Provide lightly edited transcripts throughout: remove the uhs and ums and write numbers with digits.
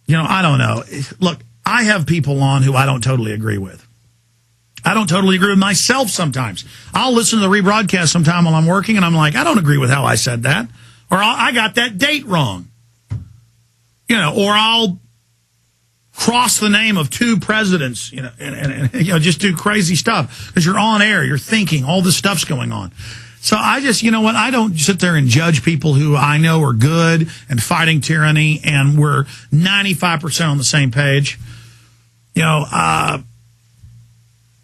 I don't know. Look, I have people on who I don't totally agree with. I don't totally agree with myself sometimes. I'll listen to the rebroadcast sometime while I'm working, and I'm like, I don't agree with how I said that. Or I got that date wrong. Or I'll cross the name of two presidents, and just do crazy stuff. Because you're on air, you're thinking, all this stuff's going on. So I just, I don't sit there and judge people who I know are good and fighting tyranny, and we're 95% on the same page.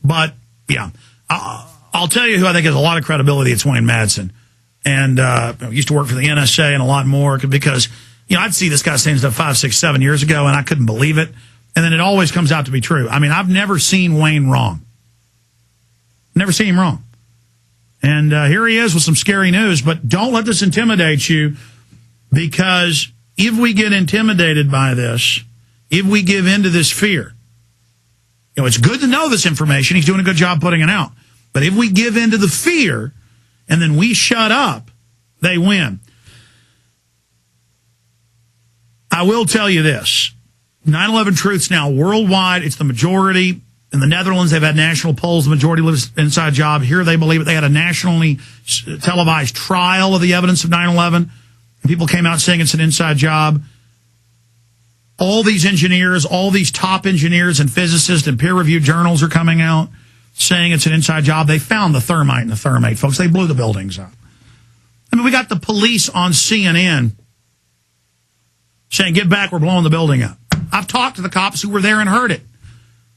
But yeah, I'll tell you who I think has a lot of credibility. It's Wayne Madsen, and used to work for the NSA and a lot more because I'd see this guy saying stuff 5, 6, 7 years ago, and I couldn't believe it, and then it always comes out to be true. I mean, I've never seen Wayne wrong. Never seen him wrong. And here he is with some scary news, but don't let this intimidate you, because if we get intimidated by this, if we give in to this fear, it's good to know this information. He's doing a good job putting it out. But if we give in to the fear and then we shut up, they win. I will tell you this. 9/11 truth's now worldwide. It's the majority. In the Netherlands, they've had national polls. The majority lives inside job. Here, they believe it. They had a nationally televised trial of the evidence of 9/11. And people came out saying it's an inside job. All these engineers, all these top engineers and physicists and peer-reviewed journals are coming out saying it's an inside job. They found the thermite and the thermate, folks. They blew the buildings up. I mean, we got the police on CNN saying, get back, we're blowing the building up. I've talked to the cops who were there and heard it.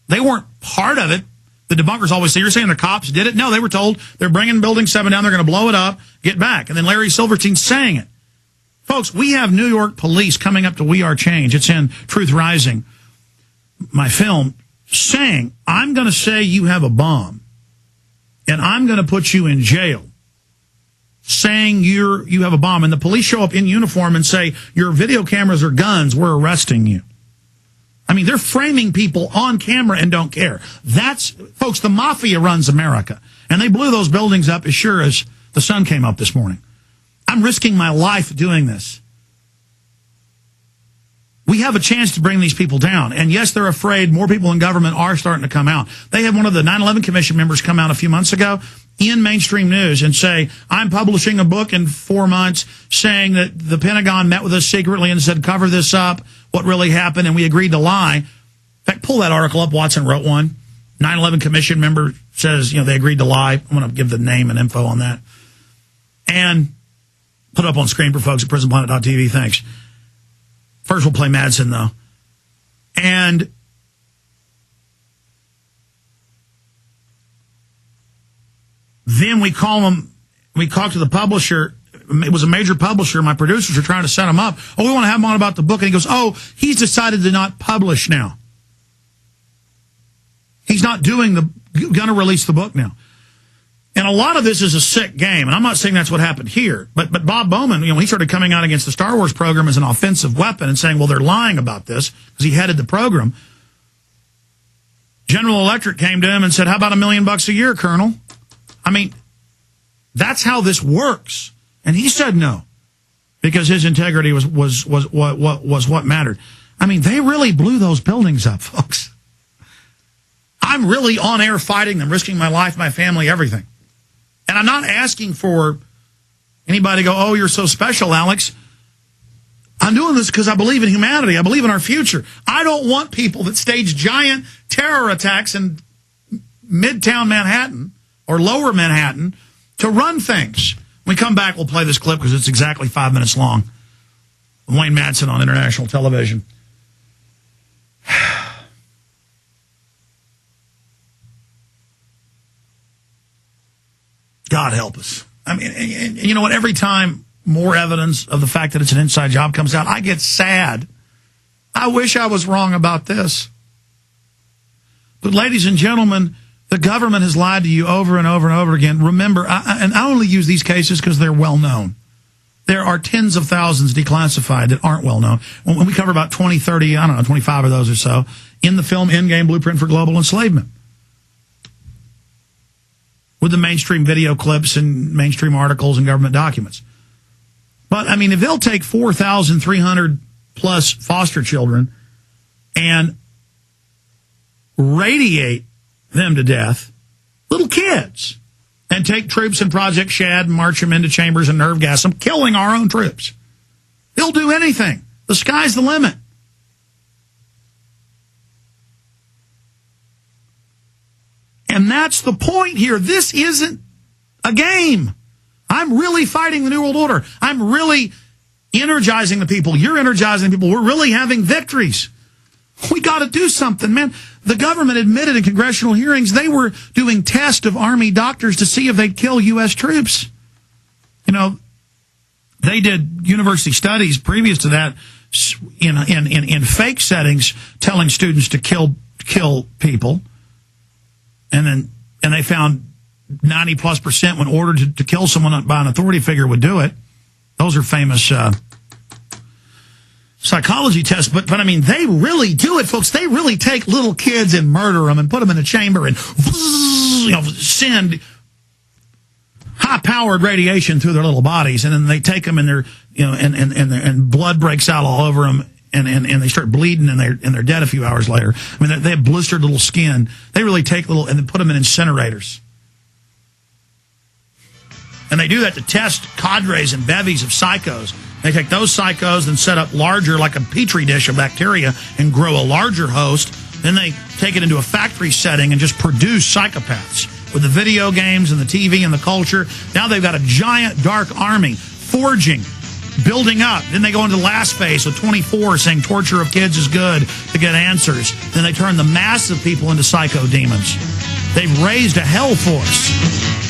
They weren't part of it. The debunkers always say, you're saying the cops did it? No, they were told they're bringing Building 7 down, they're going to blow it up, get back. And then Larry Silverstein's saying it. Folks, we have New York police coming up to We Are Change. It's in Truth Rising, my film, saying, I'm going to say you have a bomb, and I'm going to put you in jail, saying you have a bomb. And the police show up in uniform and say, your video cameras are guns, we're arresting you. I mean, they're framing people on camera and don't care. Folks, the mafia runs America. And they blew those buildings up as sure as the sun came up this morning. I'm risking my life doing this. We have a chance to bring these people down. And yes, they're afraid. More people in government are starting to come out. They had one of the 9/11 Commission members come out a few months ago in mainstream news and say, I'm publishing a book in 4 months saying that the Pentagon met with us secretly and said, cover this up, what really happened, and we agreed to lie. In fact, pull that article up. Watson wrote one. 9/11 Commission member says, they agreed to lie. I'm going to give the name and info on that. And put up on screen for folks at prisonplanet.tv. Thanks. First, we'll play Madsen, though. And then we talk to the publisher. It was a major publisher. My producers are trying to set him up. Oh, we want to have him on about the book. And he goes, he's decided to not publish now. He's not going to release the book now. And a lot of this is a sick game, and I'm not saying that's what happened here. But Bob Bowman, he started coming out against the Star Wars program as an offensive weapon and saying, well, they're lying about this because he headed the program. General Electric came to him and said, how about $1 million a year, Colonel? I mean, that's how this works. And he said no, because his integrity was what mattered. I mean, they really blew those buildings up, folks. I'm really on air fighting them, risking my life, my family, everything. And I'm not asking for anybody to go, oh, you're so special, Alex. I'm doing this because I believe in humanity. I believe in our future. I don't want people that stage giant terror attacks in Midtown Manhattan or Lower Manhattan to run things. When we come back, we'll play this clip because it's exactly 5 minutes long. Wayne Madsen on international television. God help us. I mean, and you know what? Every time more evidence of the fact that it's an inside job comes out, I get sad. I wish I was wrong about this. But ladies and gentlemen, the government has lied to you over and over and over again. Remember, and I only use these cases because they're well known. There are tens of thousands declassified that aren't well known. When we cover about 20, 30, 25 of those or so in the film Endgame Blueprint for Global Enslavement, with the mainstream video clips and mainstream articles and government documents. But, I mean, if they'll take 4,300 plus foster children and radiate them to death, little kids, and take troops in Project Shad and march them into chambers and nerve gas them, killing our own troops. They'll do anything. The sky's the limit. And that's the point here. This isn't a game. I'm really fighting the New World Order. I'm really energizing the people. You're energizing the people. We're really having victories. We got to do something, man. The government admitted in congressional hearings they were doing tests of Army doctors to see if they'd kill U.S. troops. You know, they did university studies previous to that in fake settings, telling students to kill people, and they found 90+% when ordered to kill someone by an authority figure would do it. Those are famous psychology tests, but I mean, they really do it, folks. They really take little kids and murder them and put them in a chamber and send high-powered radiation through their little bodies, and then they take them and and blood breaks out all over them, and they start bleeding, and they're dead a few hours later. I mean, they have blistered little skin. They really take and then put them in incinerators. And they do that to test cadres and bevies of psychos. They take those psychos and set up larger, like a petri dish of bacteria, and grow a larger host. Then they take it into a factory setting and just produce psychopaths with the video games and the TV and the culture. Now they've got a giant dark army forging, building up. Then they go into the last phase with 24 saying torture of kids is good to get answers. Then they turn the mass of people into psycho demons. They've raised a hell force.